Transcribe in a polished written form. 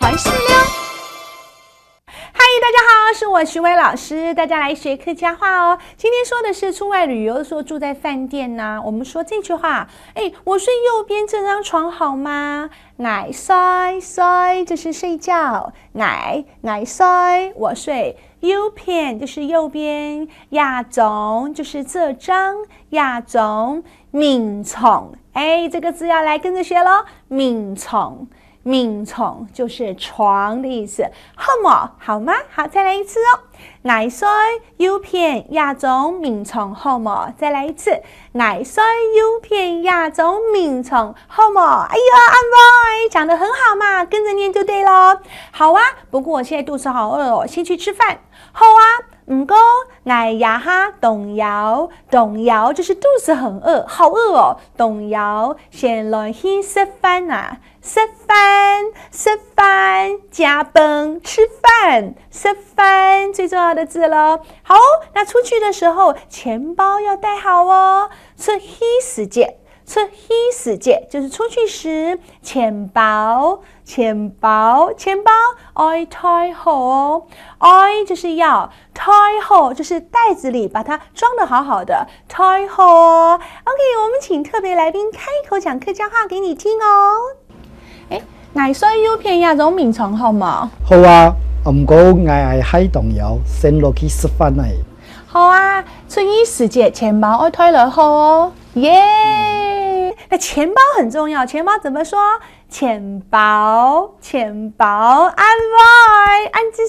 环视了。嗨，大家好，是我徐伟老师，大家来学客家话哦。今天说的是出外旅游的时候住在饭店呐、我们说这句话，我睡右边这张床好吗？矮睡睡就是睡觉，矮睡我睡。右边就是右边，亚种就是这张，亚种敏虫，这个字要来跟着学咯，敏虫。敏虫就是床的意思，好吗？好，再来一次哦。矮睡右边亚种敏虫好么？再来一次，矮睡右边亚种敏虫好么？哎呀，安boy讲得很好嘛，跟着念就对咯。好啊，不过我现在肚子好饿哦，先去吃饭。好啊，唔过挨呀哈动摇就是肚子很饿，好饿哦。动摇，先来去吃饭啊，吃饭，加饭吃饭，吃饭最重要的字了。好，那出去的时候钱包要带好哦。出去时就是出去时，钱包爱带好，爱就是要，带好就是袋子里把它装得好好的，带好哦。OK， 我们请特别来宾开口讲客家话给你听哦。矮睡右边亚种敏虫好吗？好啊，唔过挨海动摇，先落去吃饭来。好啊，出去时节钱包爱带了好哦，耶！那钱包很重要，钱包怎么说？钱包，安boy，安之